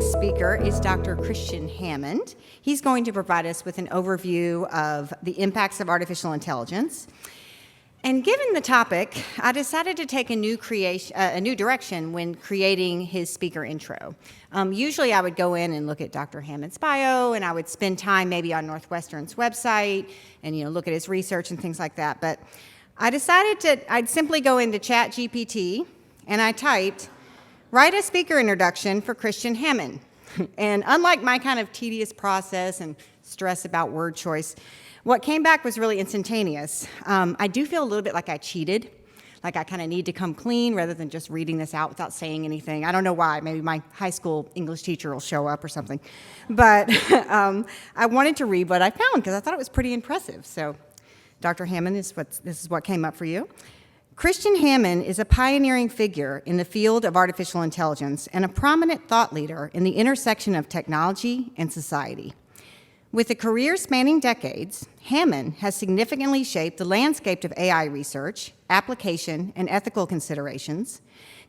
next speaker is Dr. Christian Hammond. He's going to provide us with an overview of the impacts of artificial intelligence. And given the topic, I decided to take a new direction when creating his speaker intro. Usually I would go in and look at Dr. Hammond's bio, and I would spend time maybe on Northwestern's website and look at his research and things like that. But I decided I'd simply go into ChatGPT, and I typed, "Write a speaker introduction for Christian Hammond." And unlike my kind of tedious process and stress about word choice, what came back was really instantaneous. I do feel a little bit like I cheated, like I kind of need to come clean rather than just reading this out without saying anything. I don't know why. Maybe my high school English teacher will show up or something. But I wanted to read what I found because I thought it was pretty impressive. So, Dr. Hammond, this is what came up for you. Christian Hammond is a pioneering figure in the field of artificial intelligence and a prominent thought leader in the intersection of technology and society. With a career spanning decades, Hammond has significantly shaped the landscape of AI research, application, and ethical considerations,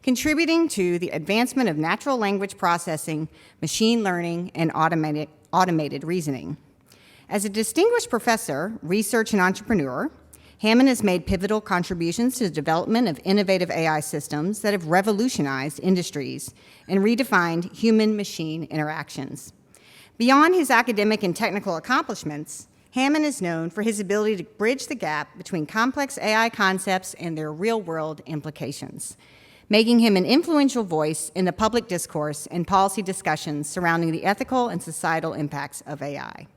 contributing to the advancement of natural language processing, machine learning, and automated reasoning. As a distinguished professor, research, and entrepreneur, Hammond has made pivotal contributions to the development of innovative AI systems that have revolutionized industries and redefined human-machine interactions. Beyond his academic and technical accomplishments, Hammond is known for his ability to bridge the gap between complex AI concepts and their real-world implications, making him an influential voice in the public discourse and policy discussions surrounding the ethical and societal impacts of AI.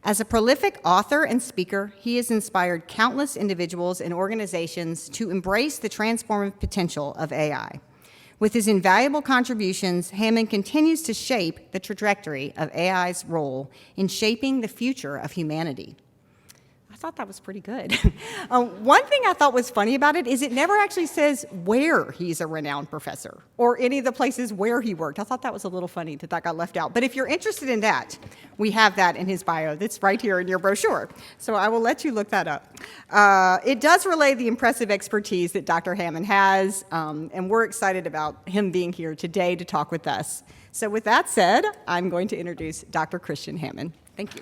As a prolific author and speaker, he has inspired countless individuals and organizations to embrace the transformative potential of AI. With his invaluable contributions, Hammond continues to shape the trajectory of AI's role in shaping the future of humanity. I thought that was pretty good. One thing I thought was funny about it is it never actually says where he's a renowned professor or any of the places where he worked. I thought that was a little funny that got left out. But if you're interested in that, we have that in his bio. That's right here in your brochure. So I will let you look that up. It does relay the impressive expertise that Dr. Hammond has, and we're excited about him being here today to talk with us. So with that said, I'm going to introduce Dr. Christian Hammond. Thank you.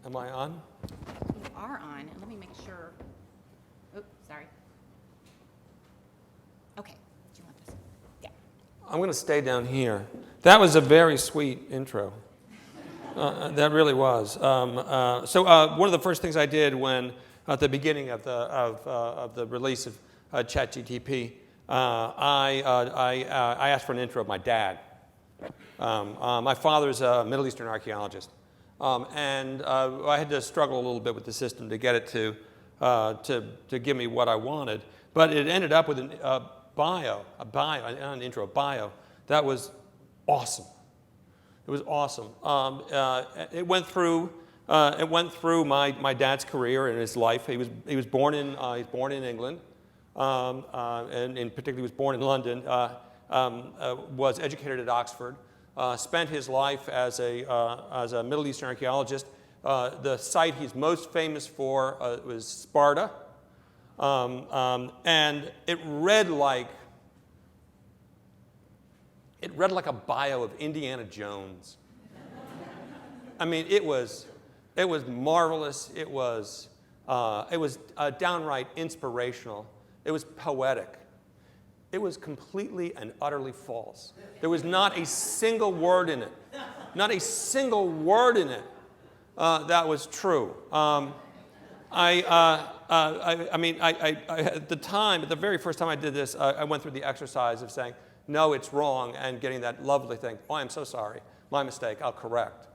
Am I on? You are on, and let me make sure. Oops, sorry. Okay, do you want this? Yeah. I'm going to stay down here. That was a very sweet intro. That really was. So one of the first things I did when, at the beginning of the release of ChatGPT, I asked for an intro of my dad. My father's a Middle Eastern archaeologist. And I had to struggle a little bit with the system to get it to give me what I wanted. But it ended up with an intro, a bio. That was awesome. It was awesome. It went through my dad's career and his life. He was born in England, and in particular he was born in London. Was educated at Oxford. Spent his life as a Middle Eastern archaeologist. The site he's most famous for was Sparta, and it read like a bio of Indiana Jones. I mean, it was marvelous. It was downright inspirational. It was poetic. It was completely and utterly false. There was not a single word in it. Not a single word in it that was true. At the very first time I did this, I went through the exercise of saying, no, it's wrong, and getting that lovely thing, oh, I'm so sorry, my mistake, I'll correct,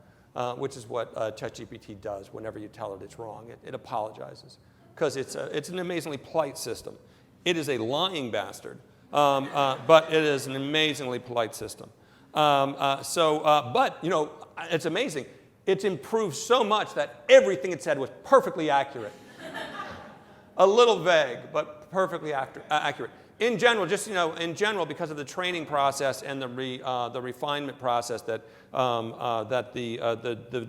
which is what ChatGPT does whenever you tell it it's wrong. It apologizes, because it's an amazingly polite system. It is a lying bastard. But it is an amazingly polite system. But it's amazing. It's improved so much that everything it said was perfectly accurate. A little vague, but perfectly accurate. in general, just in general, because of the training process and the refinement process that the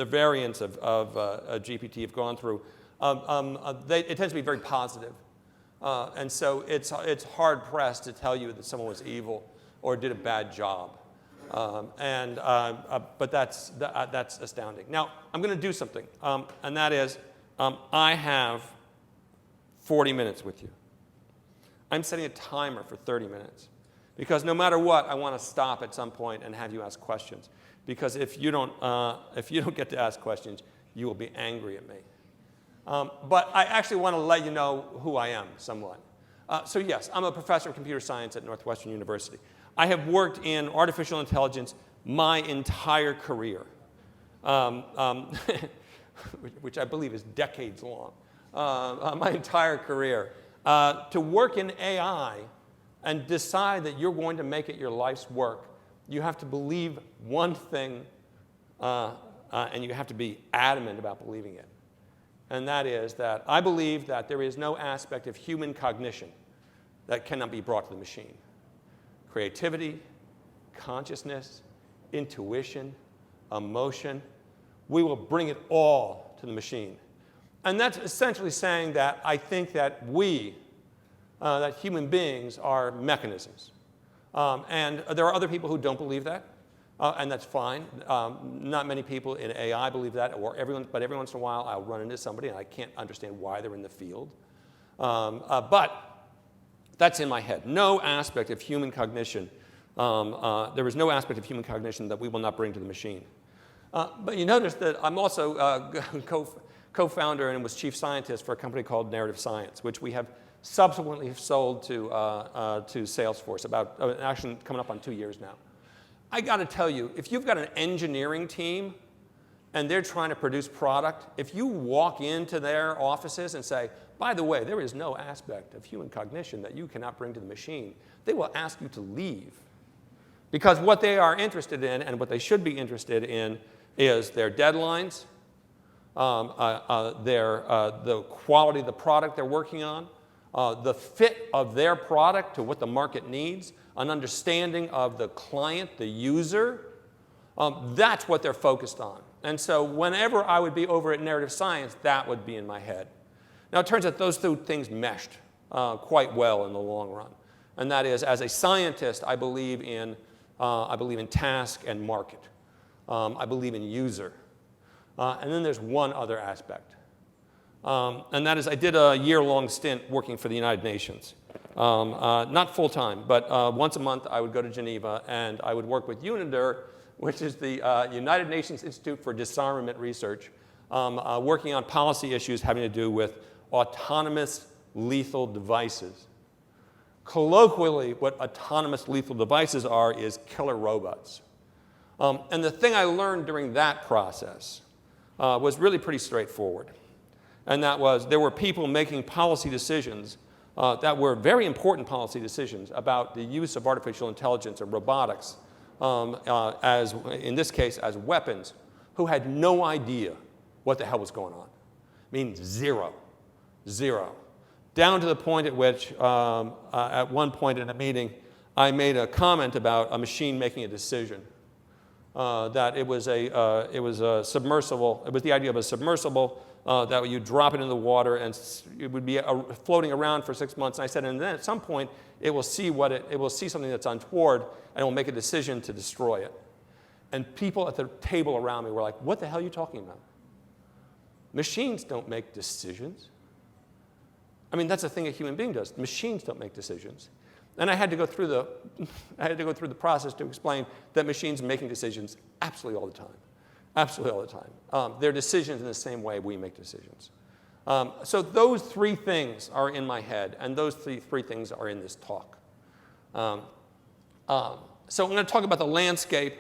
variants of GPT have gone through, it tends to be very positive. And so it's hard pressed to tell you that someone was evil or did a bad job. But that's astounding. Now, I'm going to do something, and that is I have 40 minutes with you. I'm setting a timer for 30 minutes because no matter what, I want to stop at some point and have you ask questions. Because if you don't get to ask questions, you will be angry at me. But I actually want to let you know who I am somewhat. So yes, I'm a professor of computer science at Northwestern University. I have worked in artificial intelligence my entire career, which I believe is decades long, my entire career. To work in AI and decide that you're going to make it your life's work, you have to believe one thing, and you have to be adamant about believing it. And that is that I believe that there is no aspect of human cognition that cannot be brought to the machine. Creativity, consciousness, intuition, emotion, we will bring it all to the machine. And that's essentially saying that I think that that human beings are mechanisms. And there are other people who don't believe that, and that's fine. Not many people in AI believe that, but every once in a while I'll run into somebody and I can't understand why they're in the field. But that's in my head. No aspect of human cognition, there is no aspect of human cognition that we will not bring to the machine. But you notice that I'm also co-founder and was chief scientist for a company called Narrative Science, which we have subsequently sold to Salesforce, actually coming up on 2 years now. I got to tell you, if you've got an engineering team and they're trying to produce product, if you walk into their offices and say, by the way, there is no aspect of human cognition that you cannot bring to the machine, they will ask you to leave. Because what they are interested in and what they should be interested in is their deadlines, the quality of the product they're working on, the fit of their product to what the market needs, an understanding of the client, the user. That's what they're focused on. And so whenever I would be over at Narrative Science, that would be in my head. Now, it turns out those two things meshed quite well in the long run. And that is, as a scientist, I believe in task and market. I believe in user. And then there's one other aspect. And that is, I did a year-long stint working for the United Nations. Not full-time, but once a month I would go to Geneva and I would work with UNIDIR, which is the United Nations Institute for Disarmament Research, working on policy issues having to do with autonomous lethal devices. Colloquially, what autonomous lethal devices are is killer robots. And the thing I learned during that process was really pretty straightforward. And that was, there were people making policy decisions that were very important policy decisions about the use of artificial intelligence and robotics, as, in this case, as weapons, who had no idea what the hell was going on. I mean, zero. Down to the point at which, at one point in a meeting, I made a comment about a machine making a decision. That it was a submersible. It was the idea of a submersible that you drop it in the water and it would be floating around for 6 months. And I said, and then at some point it will see something that's untoward and it will make a decision to destroy it. And people at the table around me were like, "What the hell are you talking about? Machines don't make decisions." I mean, that's the thing a human being does. Machines don't make decisions. And I had to go through the process to explain that machines are making decisions absolutely all the time. Absolutely all the time. They're decisions in the same way we make decisions. So those three things are in my head, and those three things are in this talk. So I'm going to talk about the landscape,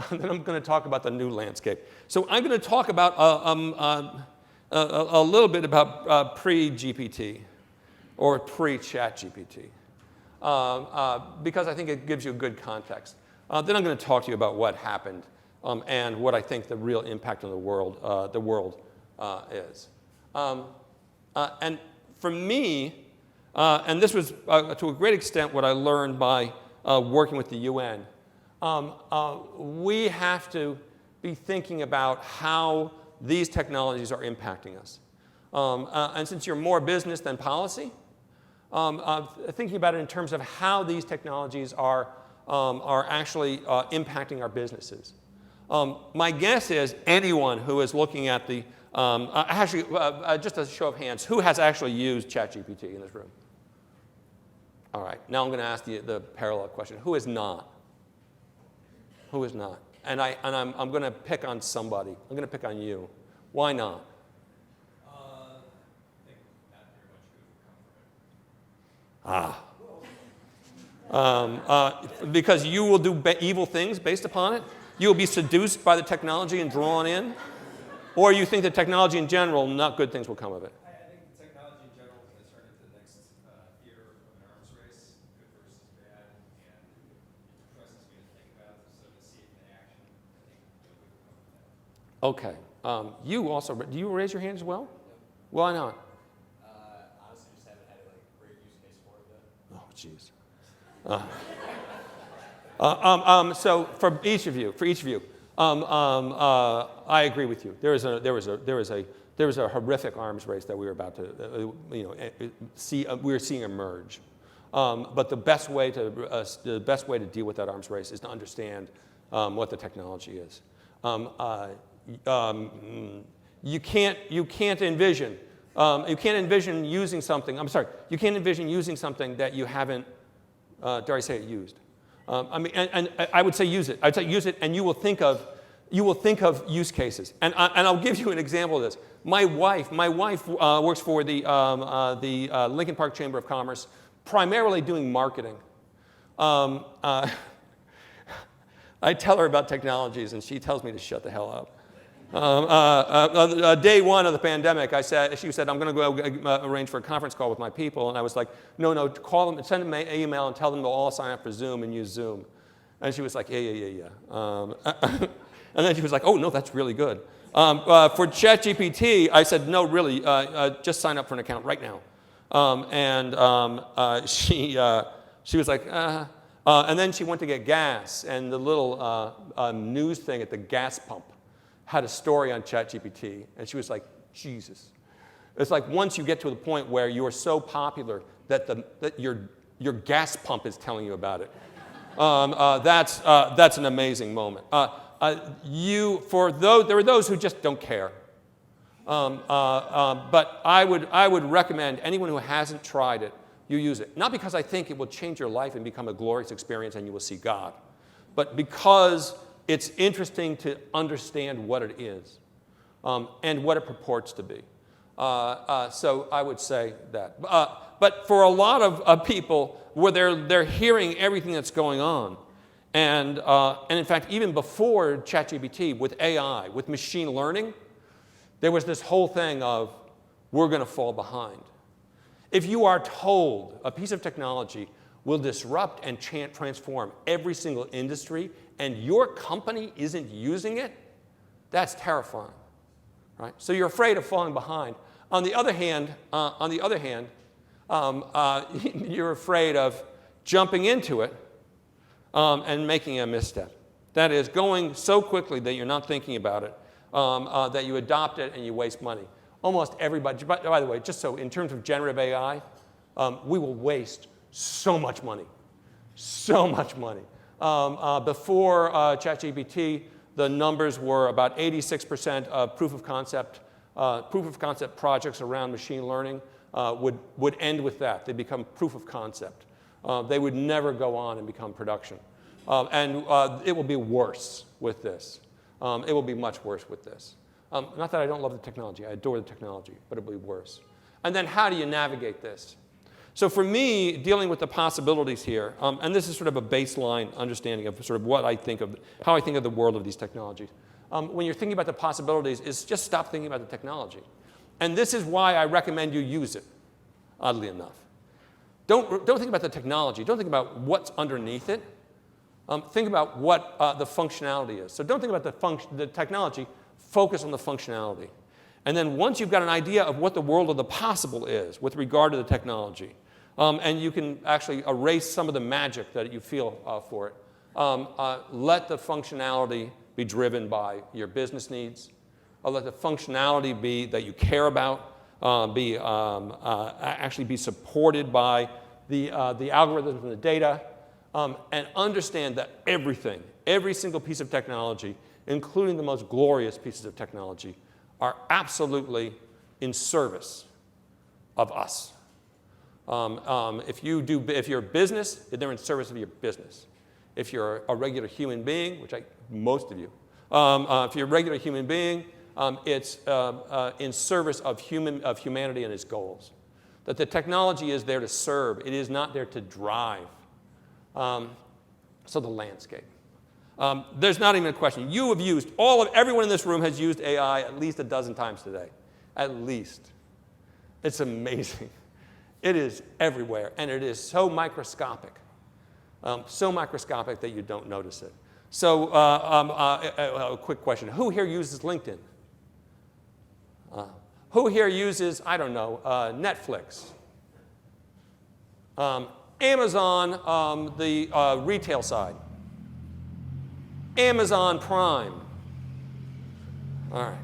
and then I'm going to talk about the new landscape. So I'm going to talk about a little bit about pre-GPT or pre-ChatGPT. Because I think it gives you a good context. Then I'm going to talk to you about what happened and what I think the real impact on the world is. And for me, And this was, to a great extent, what I learned by working with the UN. We have to be thinking about how these technologies are impacting us. And since you're more business than policy, thinking about it in terms of how these technologies are actually impacting our businesses. My guess is anyone who is looking at the, actually, just a show of hands, who has actually used ChatGPT in this room? All right, now I'm going to ask the parallel question. Who is not? Who is not? And I'm going to pick on somebody. I'm going to pick on you. Why not? Because you will do evil things based upon it? You will be seduced by the technology and drawn in? Or you think that technology in general, not good things will come of it? I think the technology in general is going to turn into the next theater of an arms race, good versus bad, and it depresses me to think about it, so to see it in action, I think good will come of that. Okay. You also, do you raise your hand as well? Why not? Honestly, just haven't had a great use case for it yet. Oh, jeez. So for each of you, I agree with you. There was a horrific arms race that we were about to, see. We were seeing emerge. But the best way to deal with that arms race is to understand what the technology is. You can't envision using something. I'm sorry. You can't envision using something that you haven't. Dare I say it used? And I would say use it. I'd say use it, and you will think of use cases. And I'll give you an example of this. My wife works for the Lincoln Park Chamber of Commerce, primarily doing marketing. I tell her about technologies, and she tells me to shut the hell up. Day one of the pandemic, she said, I'm going to go arrange for a conference call with my people. And I was like, no, call them, send them an email and tell them they'll all sign up for Zoom and use Zoom. And she was like, yeah. And then she was like, oh, no, that's really good. For ChatGPT, I said, no, really, just sign up for an account right now. She was like, and then she went to get gas, and the little news thing at the gas pump had a story on ChatGPT, and she was like, Jesus. It's like once you get to the point where you are so popular that your gas pump is telling you about it. That's an amazing moment. There are those who just don't care. But I would recommend anyone who hasn't tried it, you use it. Not because I think it will change your life and become a glorious experience and you will see God, but because it's interesting to understand what it is and what it purports to be. So I would say that. But for a lot of people, where they're hearing everything that's going on, and in fact, even before ChatGPT, with AI, with machine learning, there was this whole thing of, we're going to fall behind. If you are told a piece of technology will disrupt and transform every single industry, and your company isn't using it, that's terrifying, right? So you're afraid of falling behind. On the other hand, you're afraid of jumping into it and making a misstep. That is, going so quickly that you're not thinking about it, that you adopt it and you waste money. Almost everybody, by the way, just so in terms of generative AI, we will waste so much money. So much money. Before ChatGPT, the numbers were about 86% of proof of concept projects around machine learning would end with that. They become proof of concept. They would never go on and become production. And it will be worse with this. It will be much worse with this. Not that I don't love the technology. I adore the technology, but it will be worse. And then how do you navigate this? So for me, dealing with the possibilities here, and this is sort of a baseline understanding of sort of what I think of, how I think of the world of these technologies. When you're thinking about the possibilities, is just stop thinking about the technology. And this is why I recommend you use it, oddly enough. Don't think about the technology. Don't think about what's underneath it. Think about what the functionality is. So don't think about the technology. Focus on the functionality. And then once you've got an idea of what the world of the possible is with regard to the technology, and you can actually erase some of the magic that you feel for it. Let the functionality be driven by your business needs. Let the functionality be that you care about, actually be supported by the algorithms and the data, and understand that everything, every single piece of technology, including the most glorious pieces of technology, are absolutely in service of us. If you're a business, they're in service of your business. If you're a regular human being, which most of you, if you're a regular human being, it's in service of humanity and its goals. That the technology is there to serve. It is not there to drive. So the landscape. There's not even a question. You have used, everyone in this room has used AI at least a dozen times today. At least. It's amazing. It is everywhere, and it is so microscopic. So microscopic that you don't notice it. So a quick question. Who here uses LinkedIn? Who here uses, I don't know, Netflix? Amazon, the retail side. Amazon Prime. All right.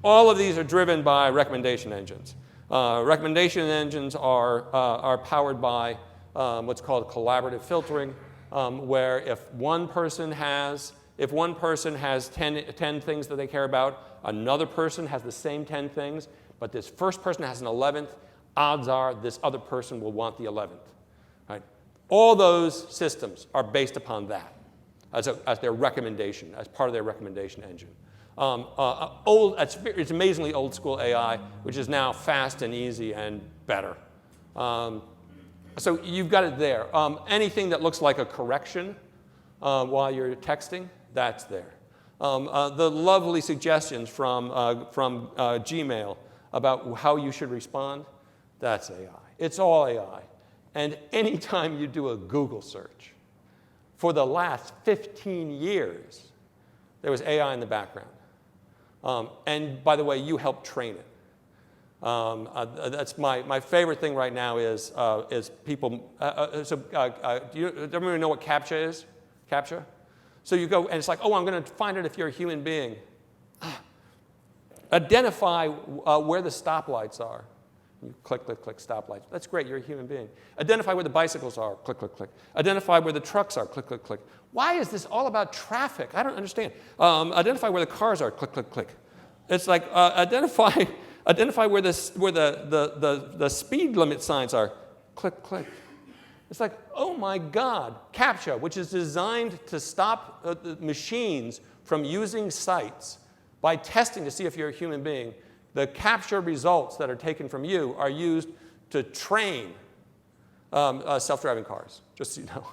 All of these are driven by recommendation engines. Recommendation engines are powered by what's called collaborative filtering, where if one person has 10 things that they care about, another person has the same 10 things, but this first person has an 11th, odds are this other person will want the 11th. Right? All those systems are based upon that as their recommendation, as part of their recommendation engine. It's amazingly old school AI, which is now fast and easy and better. So you've got it there. Anything that looks like a correction while you're texting, that's there. The lovely suggestions from Gmail about how you should respond, that's AI. It's all AI. And anytime you do a Google search, for the last 15 years, there was AI in the background. And by the way, you helped train it. That's my favorite thing right now is people. Do everyone know what CAPTCHA is? CAPTCHA? So you go, and it's like, oh, I'm going to find it if you're a human being. Identify where the stoplights are. You click, click, click, stoplights. That's great, you're a human being. Identify where the bicycles are, click, click, click. Identify where the trucks are, click, click, click. Why is this all about traffic? I don't understand. Identify where the cars are, click, click, click. It's like identify where the speed limit signs are, click, click. It's like, oh my God, CAPTCHA, which is designed to stop the machines from using sites by testing to see if you're a human being. The CAPTCHA results that are taken from you are used to train self-driving cars, just so you know,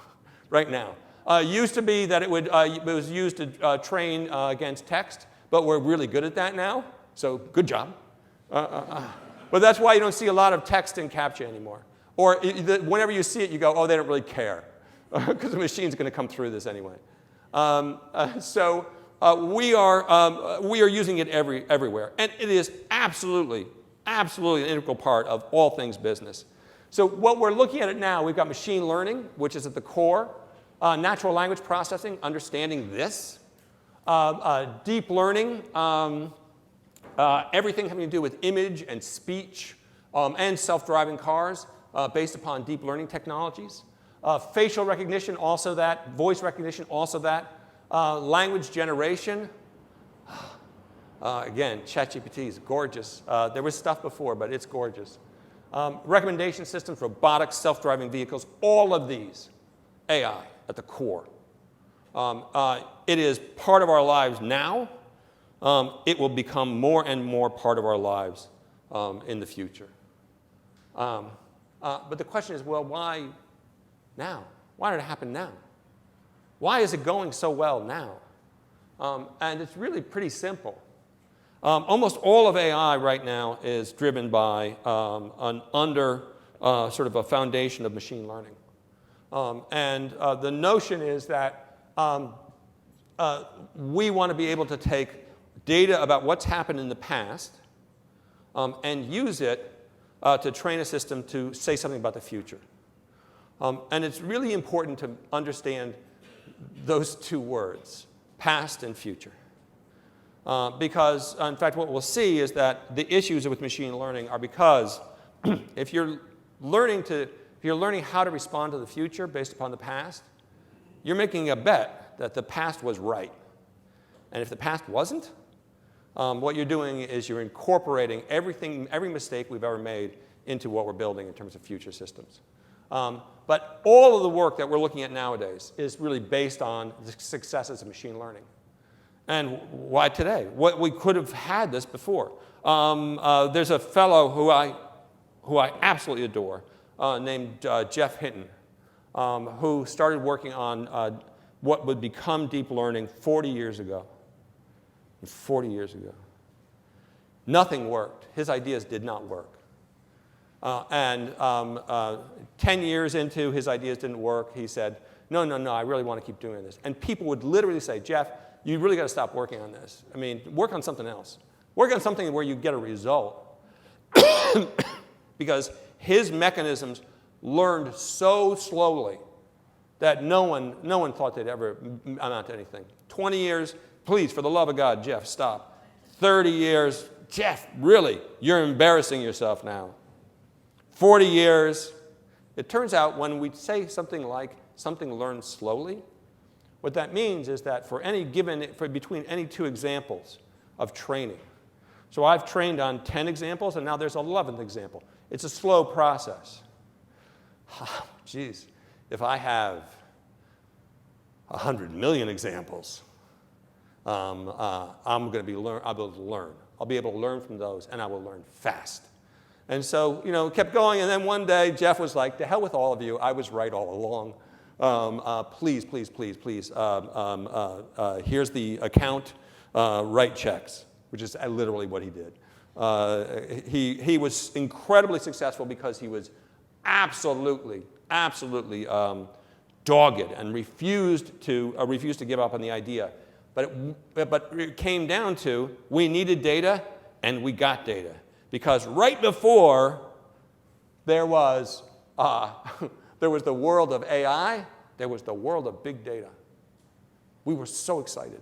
right now. Used to be that it was used to train against text, but we're really good at that now, so good job. But that's why you don't see a lot of text in CAPTCHA anymore. Or whenever you see it, you go, oh, they don't really care, because the machine's going to come through this anyway. So we are using it everywhere. And it is absolutely an integral part of all things business. So what we're looking at it now, we've got machine learning, which is at the core, natural language processing, understanding this, deep learning, everything having to do with image and speech and self-driving cars based upon deep learning technologies. Facial recognition, also that. Voice recognition, also that. Language generation. Again, ChatGPT is gorgeous. There was stuff before, but it's gorgeous. Recommendation systems, robotics, self-driving vehicles, all of these, AI at the core. It is part of our lives now. It will become more and more part of our lives in the future. But the question is, well, why now? Why did it happen now? Why is it going so well now? And it's really pretty simple. Almost all of AI right now is driven by sort of a foundation of machine learning. And the notion is that we want to be able to take data about what's happened in the past and use it to train a system to say something about the future. And it's really important to understand those two words, past and future. Because, in fact, what we'll see is that the issues with machine learning are because if you're learning how to respond to the future based upon the past, you're making a bet that the past was right. And if the past wasn't, what you're doing is you're incorporating every mistake we've ever made into what we're building in terms of future systems. But all of the work that we're looking at nowadays is really based on the successes of machine learning. And why today? We could have had this before. There's a fellow who I absolutely adore named Jeff Hinton, who started working on what would become deep learning 40 years ago. 40 years ago. Nothing worked. His ideas did not work. 10 years into his ideas didn't work, he said, no, I really want to keep doing this. And people would literally say, Jeff, you really got to stop working on this. I mean, work on something else. Work on something where you get a result. Because his mechanisms learned so slowly that no one thought they'd ever amount to anything. 20 years, please, for the love of God, Jeff, stop. 30 years, Jeff, really, you're embarrassing yourself now. 40 years. It turns out when we say something like something learned slowly, what that means is that for between any two examples of training, so I've trained on 10 examples, and now there's 11th example. It's a slow process. Geez, if I have 100 million examples, I'm going to be I'll be able to learn. I'll be able to learn from those, and I will learn fast. And so, kept going, and then one day Jeff was like, to hell with all of you, I was right all along. Please, here's the account, write checks, which is literally what he did. He was incredibly successful because he was absolutely dogged and refused to give up on the idea. But it came down to we needed data, and we got data. Because right before there was the world of AI, there was the world of big data. We were so excited.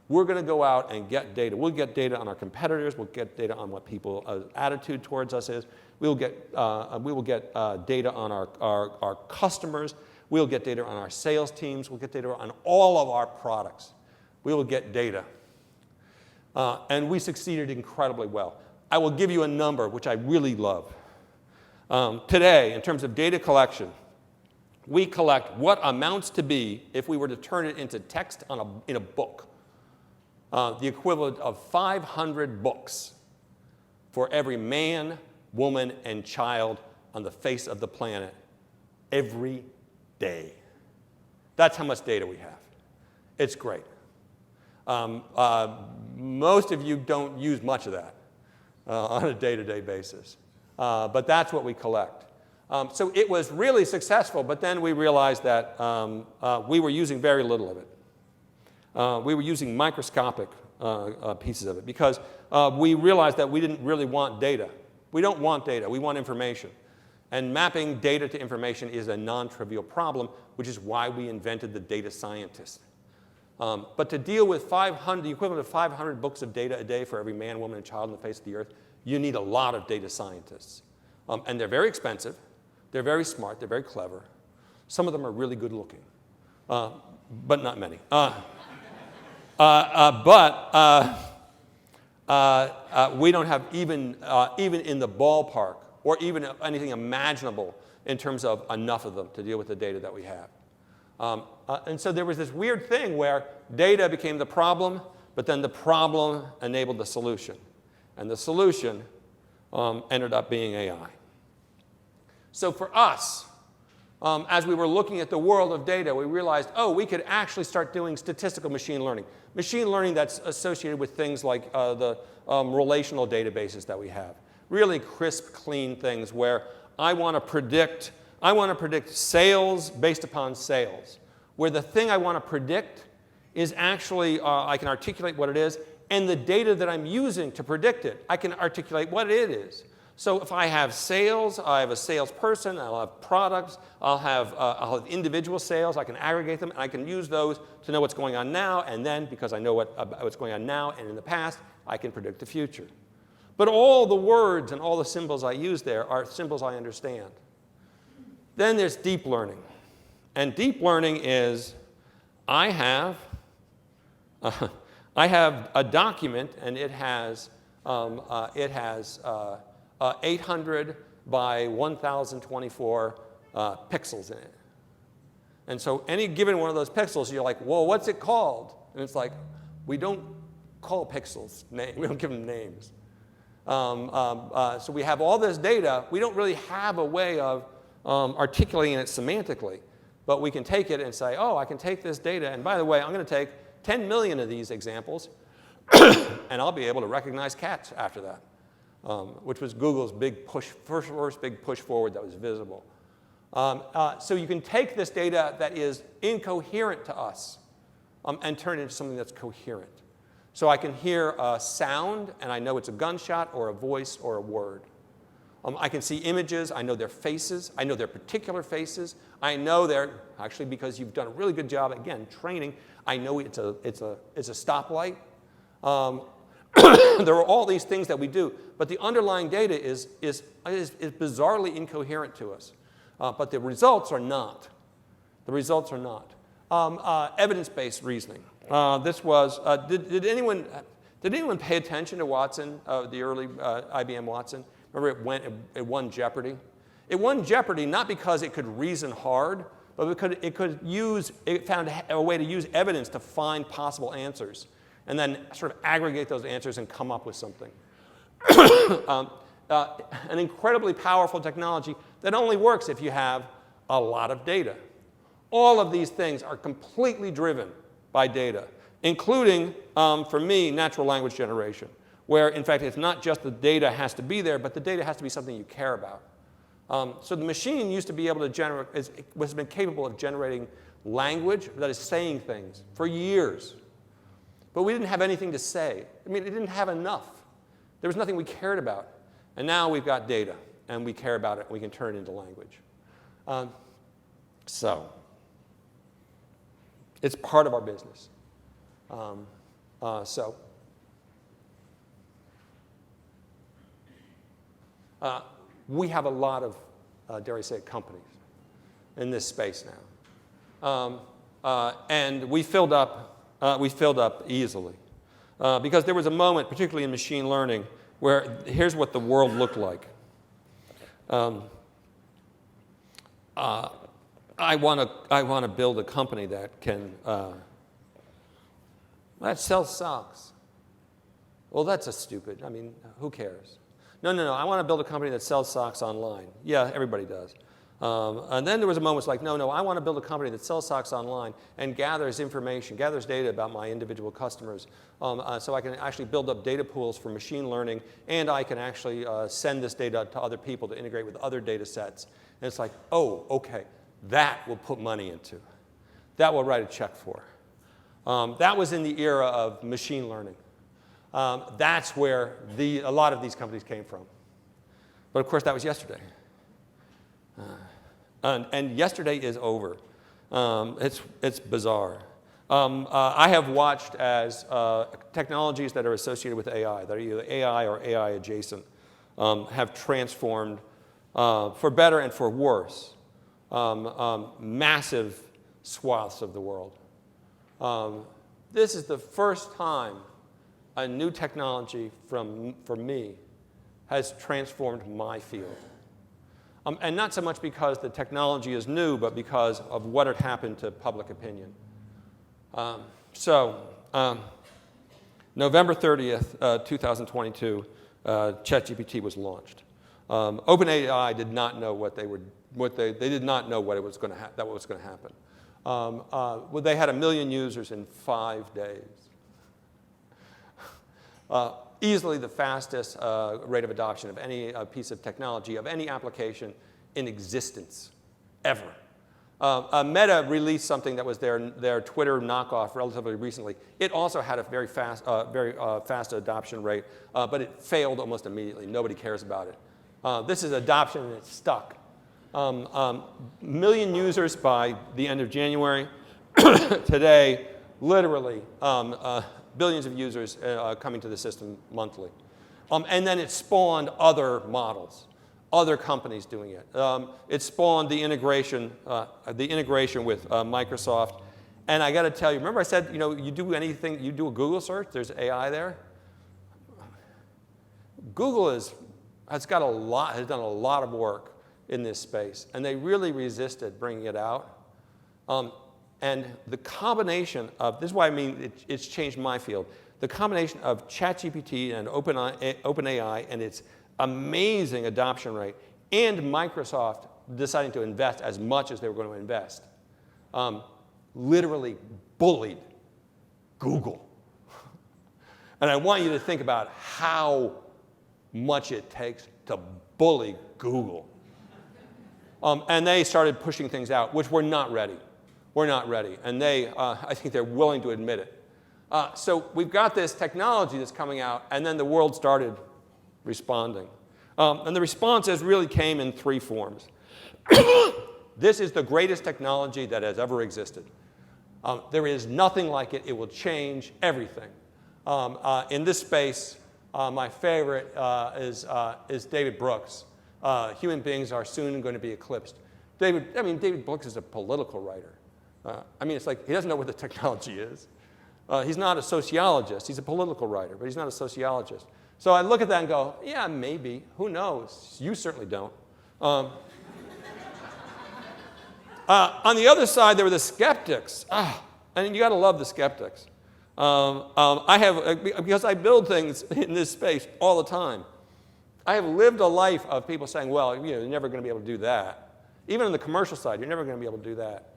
We're going to go out and get data. We'll get data on our competitors. We'll get data on what people's attitude towards us is. We will get data on our customers. We'll get data on our sales teams. We'll get data on all of our products. We will get data. And we succeeded incredibly well. I will give you a number, which I really love. Today, in terms of data collection, we collect what amounts to be, if we were to turn it into text in a book, the equivalent of 500 books for every man, woman, and child on the face of the planet every day. That's how much data we have. It's great. Most of you don't use much of that on a day-to-day basis. But that's what we collect. So it was really successful, but then we realized that we were using very little of it. We were using microscopic pieces of it because we realized that we didn't really want data. We don't want data. We want information. And mapping data to information is a non-trivial problem, which is why we invented the data scientist. But to deal with the equivalent of 500 books of data a day for every man, woman, and child on the face of the earth, you need a lot of data scientists. And they're very expensive. They're very smart. They're very clever. Some of them are really good looking, but not many. We don't have even in the ballpark or even anything imaginable in terms of enough of them to deal with the data that we have. And so there was this weird thing where data became the problem, but then the problem enabled the solution. And the solution ended up being AI. So for us, as we were looking at the world of data, we realized, we could actually start doing statistical machine learning. Machine learning that's associated with things like the relational databases that we have. Really crisp, clean things where I want to predict sales based upon sales, where the thing I want to predict is actually, I can articulate what it is, and the data that I'm using to predict it, I can articulate what it is. So if I have sales, I have a salesperson, I'll have products, I'll have individual sales, I can aggregate them, and I can use those to know what's going on now, and then, because I know what's going on now and in the past, I can predict the future. But all the words and all the symbols I use there are symbols I understand. Then there's deep learning. And deep learning is, I have a document, and it has 800 by 1024 pixels in it. And so any given one of those pixels, you're like, whoa, what's it called? And it's like, we don't call pixels names. We don't give them names. So we have all this data. We don't really have a way of articulating it semantically. But we can take it and say, oh, I can take this data. And by the way, I'm going to take 10 million of these examples. And I'll be able to recognize cats after that. Which was Google's big push, first big push forward that was visible. So you can take this data that is incoherent to us and turn it into something that's coherent. So I can hear a sound, and I know it's a gunshot or a voice or a word. I can see images. I know their faces. I know their particular faces. I know they're, actually, because you've done a really good job, again, training, I know it's a stoplight. There are all these things that we do, but the underlying data is bizarrely incoherent to us. But the results are not. The results are not. Evidence-based reasoning. This was, did anyone pay attention to Watson, the early IBM Watson? Remember it won Jeopardy? It won Jeopardy not because it could reason hard, but because it found a way to use evidence to find possible answers, and then sort of aggregate those answers and come up with something. An incredibly powerful technology that only works if you have a lot of data. All of these things are completely driven by data, including, for me, natural language generation, where, in fact, it's not just the data has to be there, but the data has to be something you care about. So the machine used to be able to generate, has been capable of generating language that is saying things for years. But we didn't have anything to say. I mean, it didn't have enough. There was nothing we cared about. And now we've got data, and we care about it, and we can turn it into language. So it's part of our business. We have a lot of, dare I say, companies in this space now. And we filled up easily. Because there was a moment, particularly in machine learning, where here's what the world looked like. I want to build a company that can that sells socks. Well, that's a stupid. I mean, who cares? No. I want to build a company that sells socks online. Yeah, everybody does. And then there was a moment like, no, I want to build a company that sells socks online and gathers information, gathers data about my individual customers, so I can actually build up data pools for machine learning, and I can actually send this data to other people to integrate with other data sets. And it's like, oh, okay, that we'll put money into. That we'll write a check for. That was in the era of machine learning. That's where a lot of these companies came from. But of course, that was yesterday. And yesterday is over. It's bizarre. I have watched as technologies that are associated with AI, that are either AI or AI adjacent, have transformed, for better and for worse, massive swaths of the world. This is the first time a new technology for me has transformed my field. And not so much because the technology is new, but because of what had happened to public opinion. November 30th, 2022, ChatGPT was launched. OpenAI did not know they did not know what was going to happen. Well, they had 1 million users in 5 days. Easily the fastest rate of adoption of any piece of technology, of any application in existence, ever. Meta released something that was their Twitter knockoff relatively recently. It also had a very fast adoption rate, but it failed almost immediately. Nobody cares about it. This is adoption, and it's stuck. Million users by the end of January. Today, literally, billions of users coming to the system monthly. And then it spawned other models, other companies doing it. It spawned the integration with Microsoft. And I got to tell you, remember I said, you do anything, you do a Google search, there's AI there. Google has done a lot of work in this space, and they really resisted bringing it out. And the combination of, this is why I mean it's changed my field, the combination of ChatGPT and OpenAI and its amazing adoption rate, and Microsoft deciding to invest as much as they were going to invest, literally bullied Google. And I want you to think about how much it takes to bully Google. And they started pushing things out, which we're not ready. We're not ready. And I think they're willing to admit it. So we've got this technology that's coming out, and then the world started responding. And the responses really came in three forms. This is the greatest technology that has ever existed. There is nothing like it. It will change everything. In this space, my favorite is David Brooks. Human beings are soon going to be eclipsed. David Brooks is a political writer. It's like he doesn't know what the technology is. He's not a sociologist. He's a political writer, but he's not a sociologist. So I look at that and go, yeah, maybe. Who knows? You certainly don't. On the other side, there were the skeptics. And you got to love the skeptics. Because I build things in this space all the time. I have lived a life of people saying, well, you're never going to be able to do that. Even on the commercial side, you're never going to be able to do that.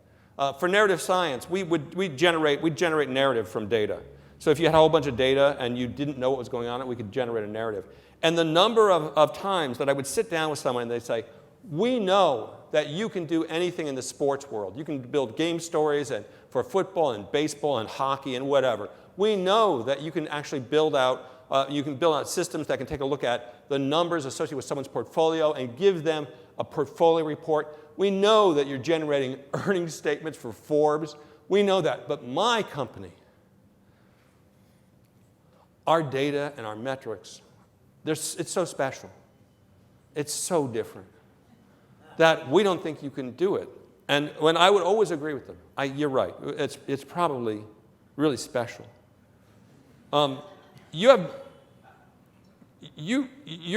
For narrative science, we'd generate narrative from data. So if you had a whole bunch of data and you didn't know what was going on, we could generate a narrative. And the number of times that I would sit down with someone and they'd say, we know that you can do anything in the sports world. You can build game stories for football and baseball and hockey and whatever. We know that you can actually build out systems that can take a look at the numbers associated with someone's portfolio and give them a portfolio report. We know that you're generating earnings statements for Forbes. We know that. But my company, our data and our metrics, it's so special. It's so different that we don't think you can do it. And when I would always agree with them, you're right. It's probably really special. You're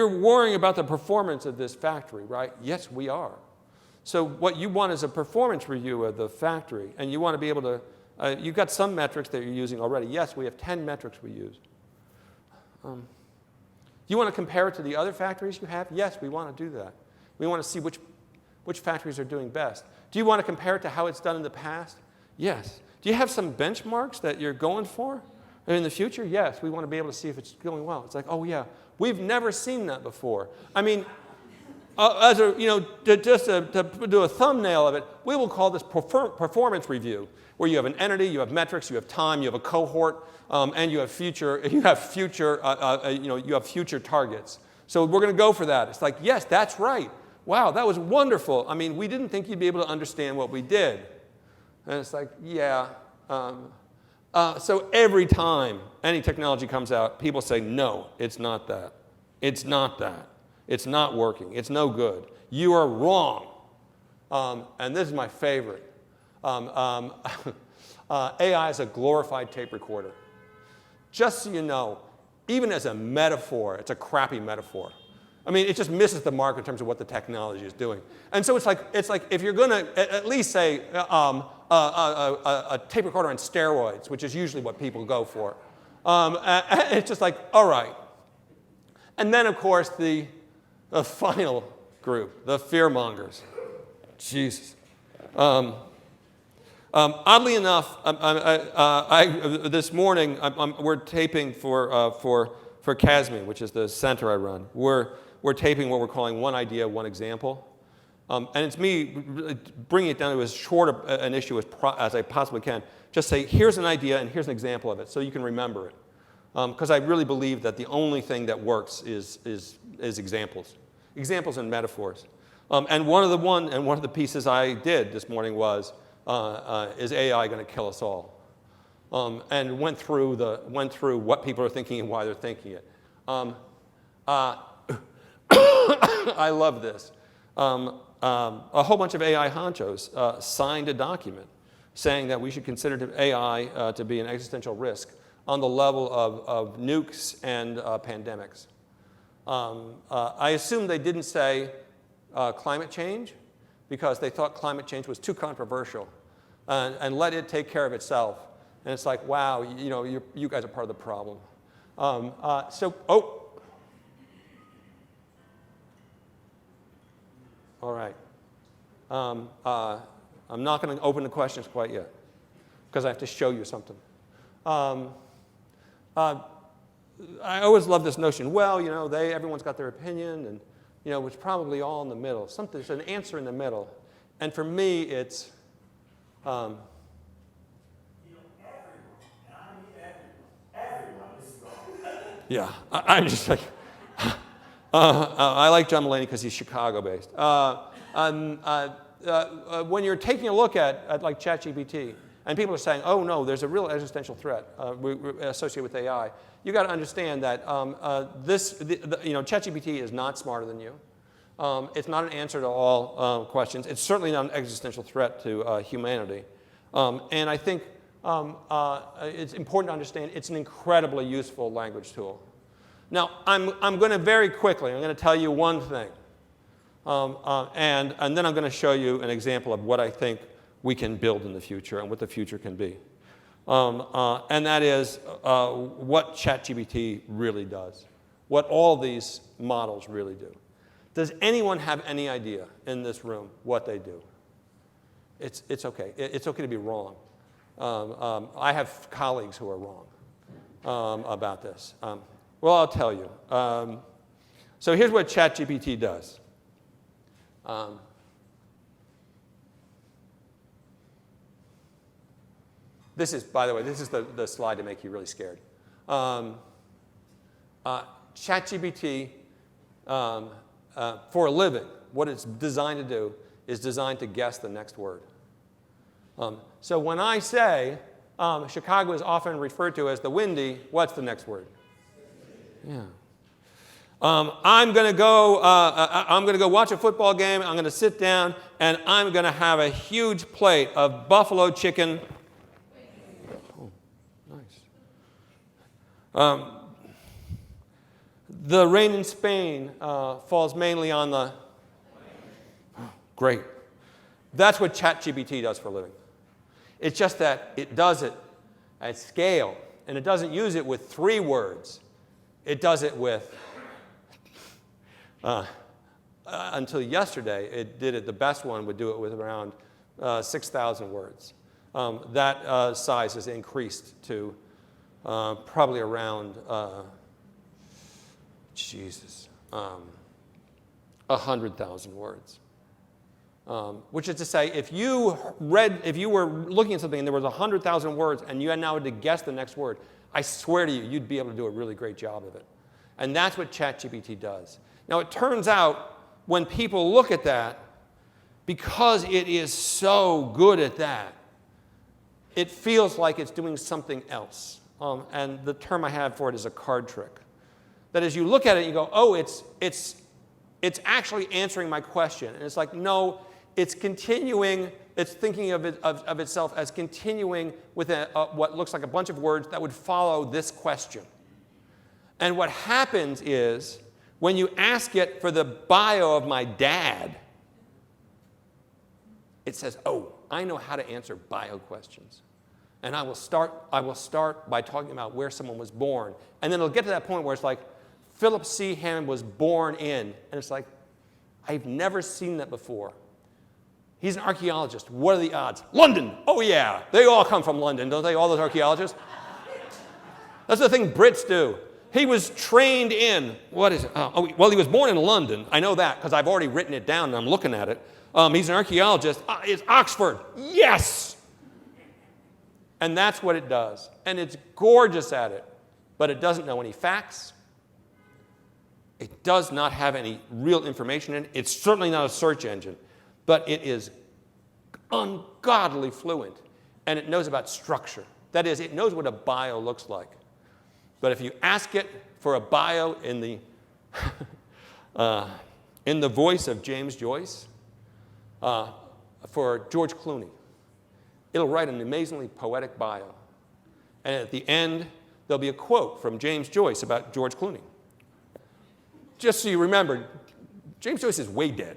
worrying about the performance of this factory, right? Yes, we are. So what you want is a performance review of the factory, and you want to be able to, you've got some metrics that you're using already. Yes, we have 10 metrics we use. You want to compare it to the other factories you have? Yes, we want to do that. We want to see which factories are doing best. Do you want to compare it to how it's done in the past? Yes. Do you have some benchmarks that you're going for? And in the future, yes, we want to be able to see if it's going well. It's like, oh yeah, we've never seen that before. To do a thumbnail of it, we will call this performance review, where you have an entity, you have metrics, you have time, you have a cohort, and you have future targets. So we're going to go for that. It's like, yes, that's right. Wow, that was wonderful. We didn't think you'd be able to understand what we did. And it's like, yeah. So every time any technology comes out, people say, no, it's not that. It's not that. It's not working. It's no good. You are wrong. And this is my favorite. AI is a glorified tape recorder. Just so you know, even as a metaphor, it's a crappy metaphor. It just misses the mark in terms of what the technology is doing. And so it's like if you're going to at least say a tape recorder on steroids, which is usually what people go for, it's just like, all right. And then, of course, the final group, the fearmongers. Jesus. Oddly enough, this morning we're taping for CASME, which is the center I run. We're taping what we're calling one idea, one example. And it's me bringing it down to as short an issue as I possibly can. Just say, here's an idea and here's an example of it so you can remember it. Because I really believe that the only thing that works is examples. examples and metaphors. And one of the pieces I did this morning was, is AI going to kill us all? And went through what people are thinking and why they're thinking it. I love this. A whole bunch of AI honchos signed a document saying that we should consider AI to be an existential risk on the level of nukes and pandemics. I assume they didn't say climate change because they thought climate change was too controversial and let it take care of itself. And it's like, wow, you guys are part of the problem. All right. I'm not going to open the questions quite yet because I have to show you something. I always love this notion, well, everyone's got their opinion, and, it's probably all in the middle. There's an answer in the middle. And for me, it's, everyone, and I mean everyone is wrong. yeah, I'm just like, I like John Mulaney because he's Chicago-based. When you're taking a look at like ChatGPT, and people are saying, oh no, there's a real existential threat associated with AI, you got to understand that ChatGPT is not smarter than you. It's not an answer to all questions. It's certainly not an existential threat to humanity. And I think it's important to understand it's an incredibly useful language tool. Now, I'm going to very quickly, I'm going to tell you one thing. And then I'm going to show you an example of what I think we can build in the future and what the future can be. And that is what ChatGPT really does, what all these models really do. Does anyone have any idea in this room what they do? It's okay. It's okay to be wrong. I have colleagues who are wrong about this. Well, I'll tell you. So here's what ChatGPT does. This is, by the way, this is the slide to make you really scared. ChatGPT, for a living, what it's designed to do is designed to guess the next word. So when I say Chicago is often referred to as the windy, what's the next word? Yeah. I'm going to go watch a football game. I'm going to sit down, and I'm going to have a huge plate of buffalo chicken. Oh, nice. The rain in Spain falls mainly on the. Oh, great. That's what ChatGPT does for a living. It's just that it does it at scale, and it doesn't use it with 3 words. It does it with. Until yesterday, it did it. The best one would do it with around 6,000 words. That size has increased to probably around 100,000 words. Which is to say, if you were looking at something and there was 100,000 words and you had now to guess the next word, I swear to you, you'd be able to do a really great job of it. And that's what ChatGPT does. Now, it turns out when people look at that, because it is so good at that, it feels like it's doing something else. And the term I have for it is a card trick. That as you look at it, you go, oh, it's actually answering my question. And it's like, no, it's continuing, it's thinking of itself as continuing with what looks like a bunch of words that would follow this question. And what happens is, when you ask it for the bio of my dad, it says, oh, I know how to answer bio questions. And I will start by talking about where someone was born. And then it'll get to that point where it's like, Philip C. Hammond was born in. And it's like, I've never seen that before. He's an archaeologist. What are the odds? London. Oh, yeah. They all come from London, don't they, all those archaeologists? That's the thing Brits do. He was trained in, what is it? Well, he was born in London. I know that because I've already written it down and I'm looking at it. He's an archaeologist. It's Oxford. Yes! And that's what it does. And it's gorgeous at it. But it doesn't know any facts. It does not have any real information in it. It's certainly not a search engine, but it is ungodly fluent, and it knows about structure. That is, it knows what a bio looks like. But if you ask it for a bio in the in the voice of James Joyce, for George Clooney, it'll write an amazingly poetic bio. And at the end, there'll be a quote from James Joyce about George Clooney. Just so you remember, James Joyce is way dead.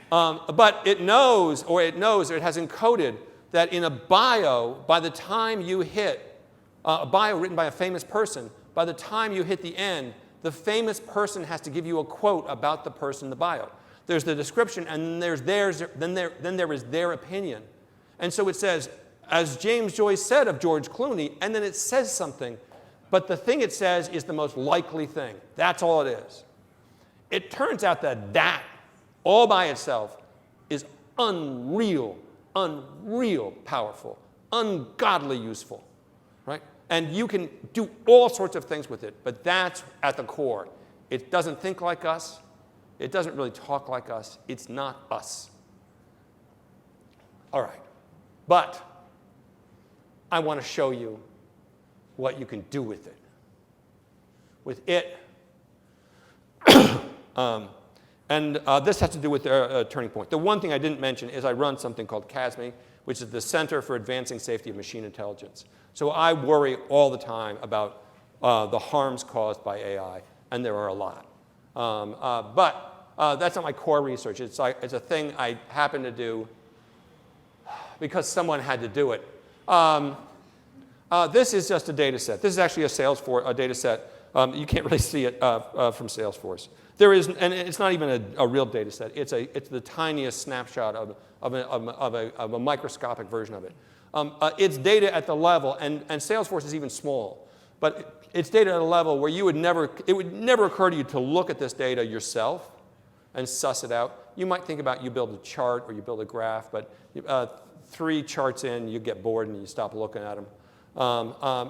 But it knows, or it has encoded that in a bio, by the time you hit a bio written by a famous person, by the time you hit the end, the famous person has to give you a quote about the person in the bio. There's the description, and then there is their opinion. And so it says, as James Joyce said of George Clooney, and then it says something, but the thing it says is the most likely thing. That's all it is. It turns out that all by itself is unreal powerful, ungodly useful, right? And you can do all sorts of things with it, but that's at the core. It doesn't think like us. It doesn't really talk like us. It's not us. All right. But I want to show you what you can do with it. With it, this has to do with their turning point. The one thing I didn't mention is I run something called CASME, which is the Center for Advancing Safety of Machine Intelligence. So I worry all the time about the harms caused by AI, and there are a lot. But that's not my core research. It's a thing I happen to do because someone had to do it. This is just a data set. This is actually a Salesforce data set. You can't really see it from Salesforce. There is, and it's not even a real data set. It's the tiniest snapshot of a microscopic version of it. It's data at the level, and Salesforce is even small, but it's data at a level where it would never occur to you to look at this data yourself and suss it out. You might think about you build a chart or you build a graph, but 3 charts in, you get bored and you stop looking at them.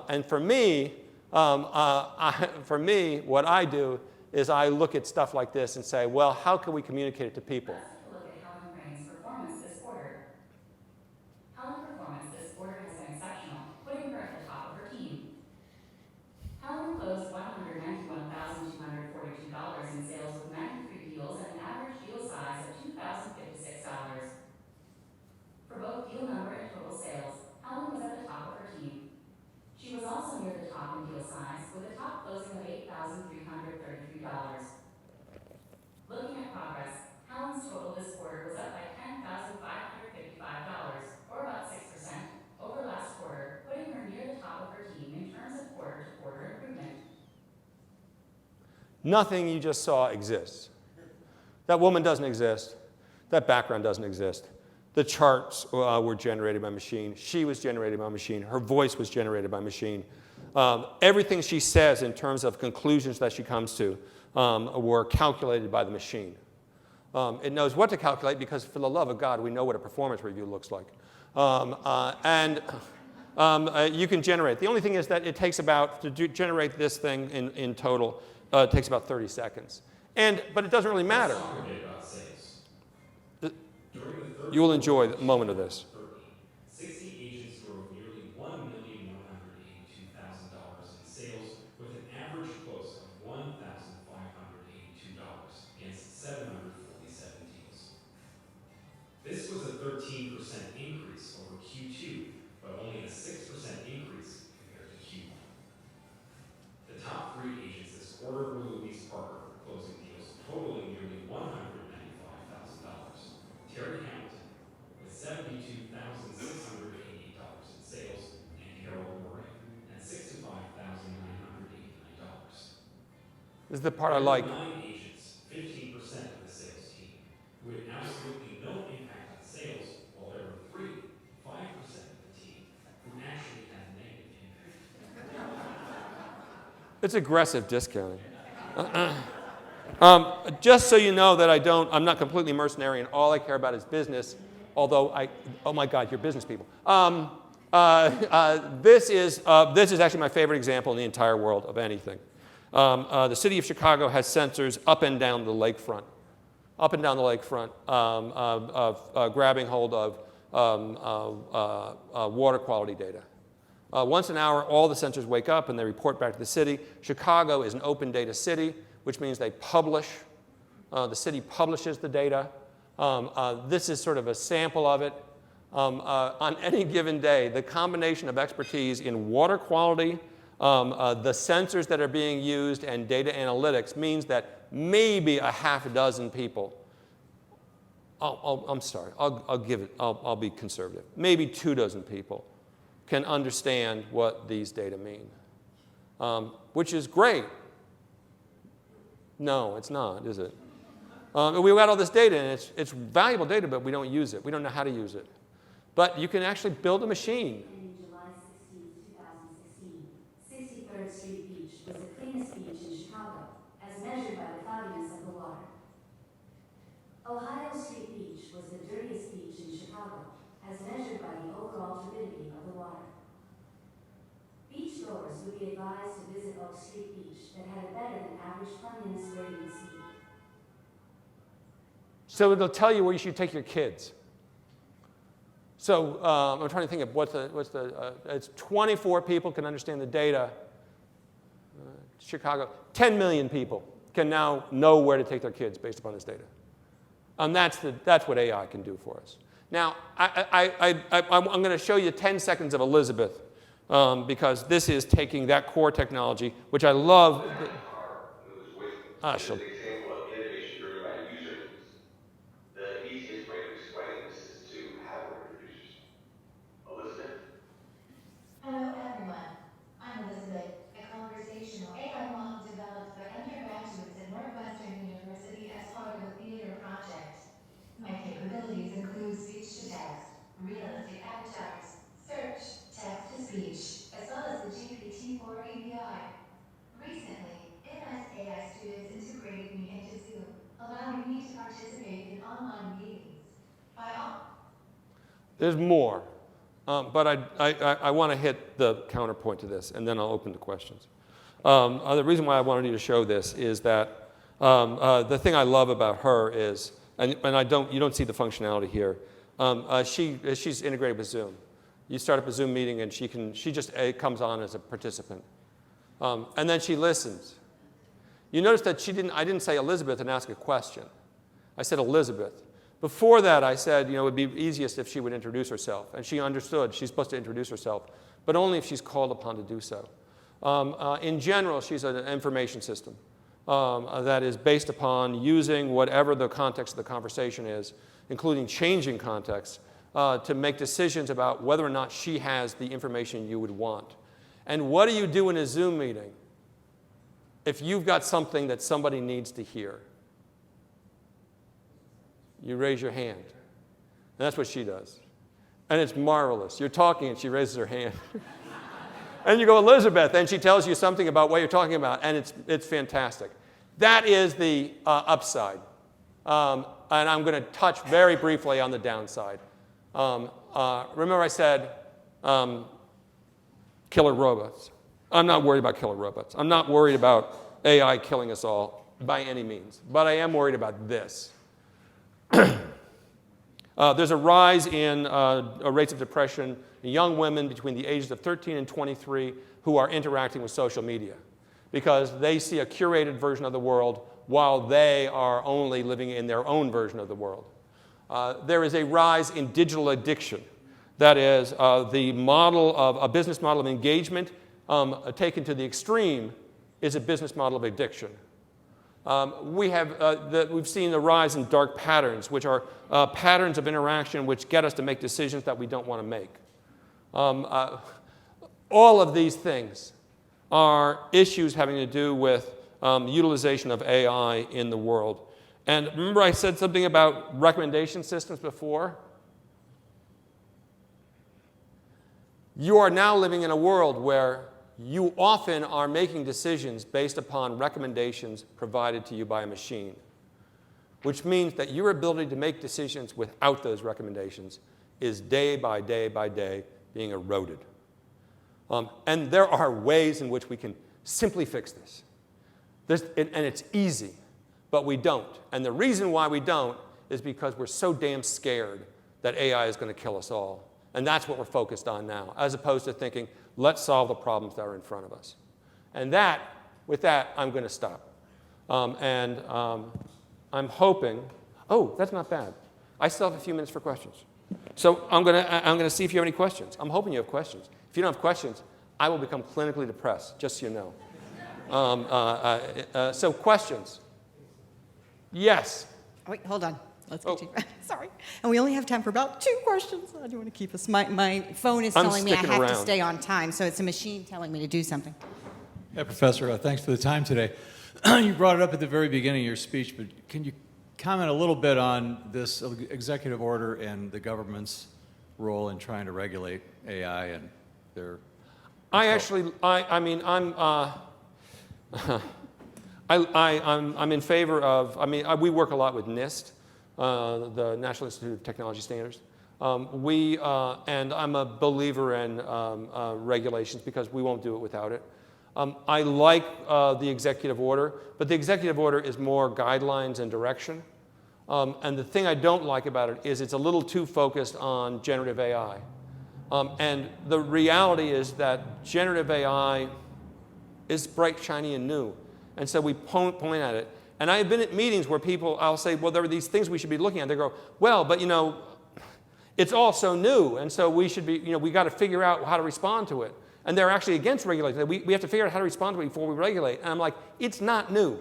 And for me, what I do is I look at stuff like this and say, well, how can we communicate it to people? Let's take a look at Helen Crane's performance this quarter. Helen's performance this quarter has been exceptional, putting her at the top of her team. Helen closed $191,242 in sales with 93 deals and an average deal size of $2,056. For both deal number and total sales, Helen was at the top of her team. She was also near the top in deal size, with a top closing of $8,333. Looking at progress, Helen's total this quarter was up by $10,555, or about 6%, over last quarter, putting her near the top of her team in terms of quarter-to-quarter improvement. Nothing you just saw exists. That woman doesn't exist. That background doesn't exist. The charts were generated by machine. She was generated by machine. Her voice was generated by machine. Everything she says in terms of conclusions that she comes to were calculated by the machine. It knows what to calculate because, for the love of God, we know what a performance review looks like. You can generate. The only thing is that it takes to generate this thing in total, it takes about 30 seconds. But it doesn't really matter. You will enjoy a moment of this. 60 agents drove nearly $1,182,000 in sales with an average close of $1,582 against 747 deals. This was a 13% increase over Q2, but only a 6% increase compared to Q1. The top 3 agents this quarter were Louise Parker, closing deals totaling nearly $195,000. Terry Hamilton, with $72,688 in sales, and Carol Murray at $65,989. This is the part I like. 9 agents, 15% of the sales team, who had absolutely no impact on sales, while there were 5% of the team, who actually had negative impact. It's aggressive discounting. Just so you know that I'm not completely mercenary and all I care about is business, although oh my God, you're business people. This is actually my favorite example in the entire world of anything. The city of Chicago has sensors up and down the lakefront, grabbing hold of water quality data. Once an hour, all the sensors wake up and they report back to the city. Chicago is an open data city, which means they publish. The city publishes the data. This is sort of a sample of it. On any given day, the combination of expertise in water quality, the sensors that are being used, and data analytics means that maybe a half a dozen people, I'm sorry, I'll be conservative, maybe 24 people can understand what these data mean, which is great. No, it's not, is it? We've got all this data, and it's valuable data, but we don't use it. We don't know how to use it. But you can actually build a machine. On July 16, 2016, 63rd Street Beach was the cleanest beach in Chicago, as measured by the cloudiness of the water. Ohio Street Beach was the dirtiest beach in Chicago, as measured by the overall turbidity of the water. Beachgoers would be advised to visit Oak Street Beach that had a better than average cleanliness rating speed. So it'll tell you where you should take your kids. So I'm trying to think of it's 24 people can understand the data. Chicago, 10 million people can now know where to take their kids based upon this data. That's what AI can do for us. Now, I'm going to show you 10 seconds of Elizabeth because this is taking that core technology, which I love. She'll Hello everyone, I'm Elizabeth, a conversational AI model developed by undergraduates at Northwestern University as part of a theater project. My capabilities include speech-to-text, realistic avatars, search, text-to-speech, as well as the GPT-4 API. Recently, MS AI students integrated me into Zoom, allowing me to participate in online meetings. There's more. But I want to hit the counterpoint to this, and then I'll open to questions. The reason why I wanted you to show this is that the thing I love about her is, and you don't see the functionality here. She's integrated with Zoom. You start up a Zoom meeting, and she just comes on as a participant, and then she listens. You notice that I didn't say Elizabeth and ask a question. I said Elizabeth. Before that, I said, it would be easiest if she would introduce herself. And she understood she's supposed to introduce herself, but only if she's called upon to do so. In general, she's an information system that is based upon using whatever the context of the conversation is, including changing context, to make decisions about whether or not she has the information you would want. And what do you do in a Zoom meeting if you've got something that somebody needs to hear? You raise your hand. And that's what she does. And it's marvelous. You're talking, and she raises her hand. And you go, Elizabeth, and she tells you something about what you're talking about, and it's fantastic. That is the upside. And I'm going to touch very briefly on the downside. Remember I said killer robots. I'm not worried about killer robots. I'm not worried about AI killing us all by any means. But I am worried about this. There's a rise in rates of depression in young women between the ages of 13 and 23 who are interacting with social media because they see a curated version of the world while they are only living in their own version of the world. There is a rise in digital addiction. That is, the model of a business model of engagement taken to the extreme is a business model of addiction. We've seen the rise in dark patterns, which are patterns of interaction which get us to make decisions that we don't want to make. All of these things are issues having to do with utilization of AI in the world. And remember I said something about recommendation systems before? You are now living in a world where you often are making decisions based upon recommendations provided to you by a machine, which means that your ability to make decisions without those recommendations is day by day by day being eroded. And there are ways in which we can simply fix this. And it's easy, but we don't. And the reason why we don't is because we're so damn scared that AI is going to kill us all. And that's what we're focused on now, as opposed to thinking, let's solve the problems that are in front of us. And with that, I'm going to stop. I'm hoping, oh, that's not bad. I still have a few minutes for questions. So I'm going to see if you have any questions. I'm hoping you have questions. If you don't have questions, I will become clinically depressed, just so you know. So questions? Yes. Wait, hold on. Let's get you. Sorry. And we only have time for about 2 questions. I do want to keep us. My phone is telling me I have to stay on time, so it's a machine telling me to do something. Yeah, Professor, thanks for the time today. You brought it up at the very beginning of your speech, but can you comment a little bit on this executive order and the government's role in trying to regulate AI and their... I'm in favor of, we work a lot with NIST, the National Institute of Technology Standards. And I'm a believer in regulations because we won't do it without it. I like the executive order, but the executive order is more guidelines and direction. And the thing I don't like about it is it's a little too focused on generative AI. And the reality is that generative AI is bright, shiny, and new. And so we point at it. And I've been at meetings where I'll say, well, there are these things we should be looking at. They go, well, but it's all so new. And so we should be, we got to figure out how to respond to it. And they're actually against regulation. We have to figure out how to respond to it before we regulate. And I'm like, it's not new.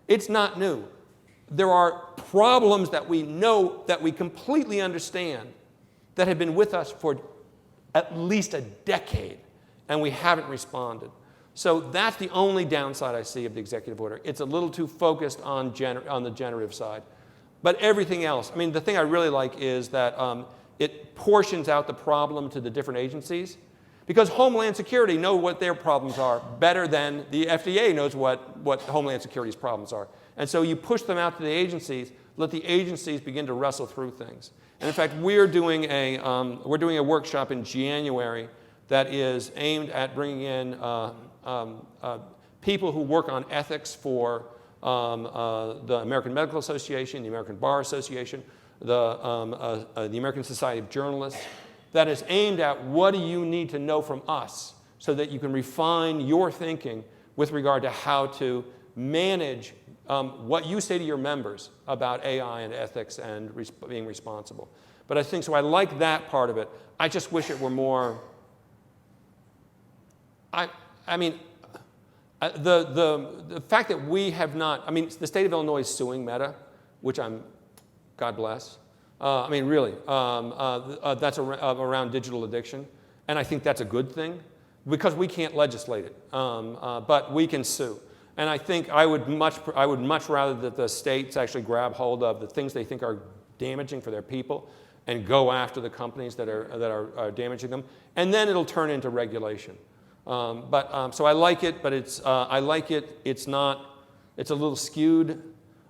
It's not new. There are problems that we know, that we completely understand, that have been with us for at least a decade, and we haven't responded. So that's the only downside I see of the executive order. It's a little too focused on the generative side. But everything else, the thing I really like is that it portions out the problem to the different agencies. Because Homeland Security know what their problems are better than the FDA knows what Homeland Security's problems are. And so you push them out to the agencies, let the agencies begin to wrestle through things. And in fact, we're doing a workshop in January that is aimed at bringing in people who work on ethics for the American Medical Association, the American Bar Association, the American Society of Journalists. That is aimed at what do you need to know from us so that you can refine your thinking with regard to how to manage what you say to your members about AI and ethics and being responsible. But I like that part of it. I just wish it were more, the fact that we have not, the state of Illinois is suing Meta, which God bless. Really, that's around digital addiction. And I think that's a good thing because we can't legislate it, but we can sue. And I think I would much rather that the states actually grab hold of the things they think are damaging for their people and go after the companies that are damaging them. And then it'll turn into regulation. So I like it, but it's a little skewed.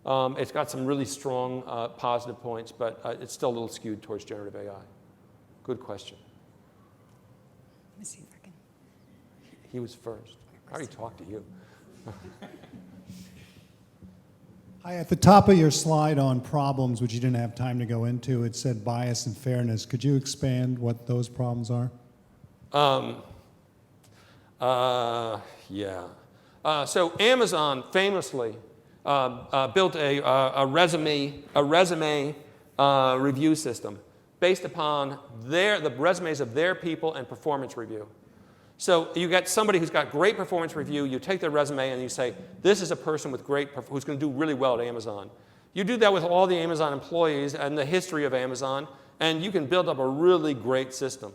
It's got some really strong positive points, but it's still a little skewed towards generative AI. Good question. Let me see if I can. He was first. I already talked to you. Hi, at the top of your slide on problems, which you didn't have time to go into, it said bias and fairness. Could you expand what those problems are? Yeah. So Amazon famously built a resume review system based upon the resumes of their people and performance review. So you get somebody who's got great performance review, you take their resume and you say, this is a person with who's going to do really well at Amazon. You do that with all the Amazon employees and the history of Amazon, and you can build up a really great system.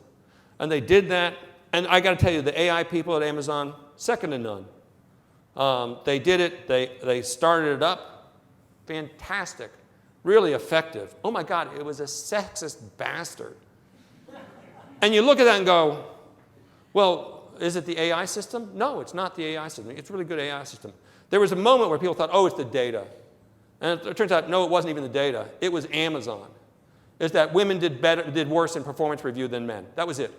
And they did that, and I got to tell you, the AI people at Amazon, second to none. They did it, they started it up, fantastic, really effective. Oh my God, it was a sexist bastard. And you look at that and go, well, is it the AI system? No, it's not the AI system. It's a really good AI system. There was a moment where people thought, oh, it's the data. And it turns out, no, it wasn't even the data. It was Amazon. It's that women did worse in performance review than men. That was it.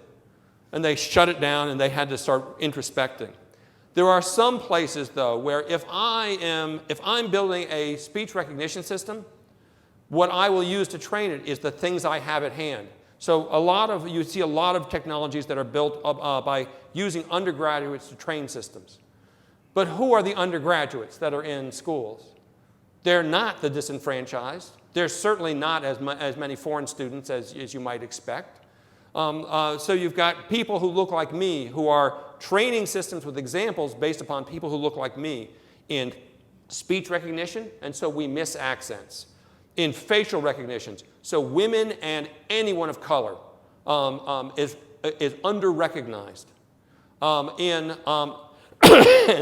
And they shut it down, and they had to start introspecting. There are some places, though, where if I'm building a speech recognition system, what I will use to train it is the things I have at hand. So you see a lot of technologies that are built by using undergraduates to train systems. But who are the undergraduates that are in schools? They're not the disenfranchised. They're certainly not as many foreign students as you might expect. So you've got people who look like me who are training systems with examples based upon people who look like me in speech recognition, and so we miss accents. In facial recognitions, so women and anyone of color is under-recognized. And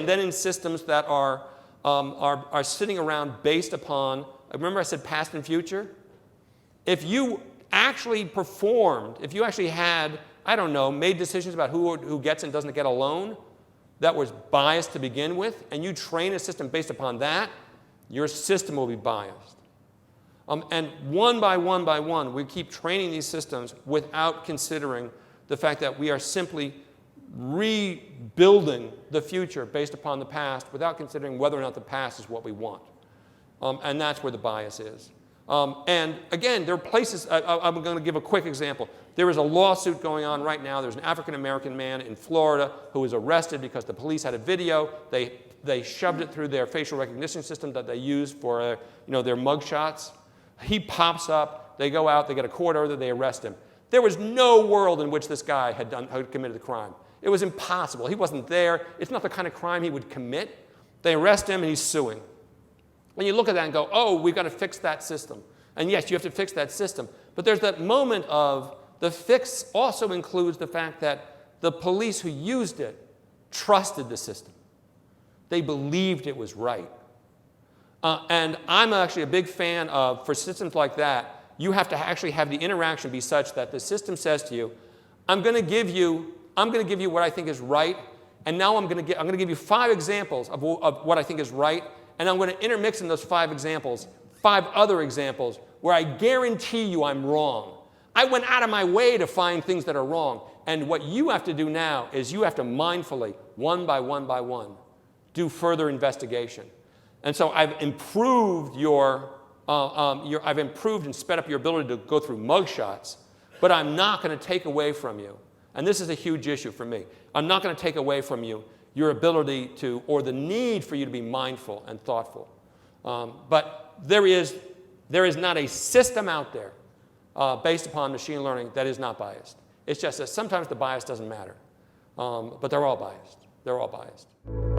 then in systems that are sitting around based upon, remember I said past and future? If you actually performed, if you actually had, I don't know, made decisions about who gets and doesn't get a loan that was biased to begin with, and you train a system based upon that, your system will be biased. And one by one, we keep training these systems without considering the fact that we are simply rebuilding the future based upon the past without considering whether or not the past is what we want. And that's where the bias is. And again, there are places, I'm going to give a quick example. There is a lawsuit going on right now. There's an African-American man in Florida who was arrested because the police had a video. They shoved it through their facial recognition system that they use for their mug shots. He pops up, they go out, they get a court order, they arrest him. There was no world in which this guy had committed the crime. It was impossible. He wasn't there. It's not the kind of crime he would commit. They arrest him and he's suing. And you look at that and go, oh, we've got to fix that system. And yes, you have to fix that system. But there's that moment of the fix also includes the fact that the police who used it trusted the system. They believed it was right. And I'm actually a big fan of, for systems like that, you have to actually have the interaction be such that the system says to you, I'm going to give you what I think is right, and now I'm going to give you 5 examples of what I think is right, and I'm going to intermix in those 5 examples 5 other examples where I guarantee you I'm wrong. I went out of my way to find things that are wrong. And what you have to do now is you have to mindfully, one by one, do further investigation. And so I've improved I've improved and sped up your ability to go through mugshots, but I'm not going to take away from you. And this is a huge issue for me. I'm not going to take away from you your ability to, or the need for you to be mindful and thoughtful. But there is not a system out there based upon machine learning that is not biased. It's just that sometimes the bias doesn't matter. But they're all biased. They're all biased.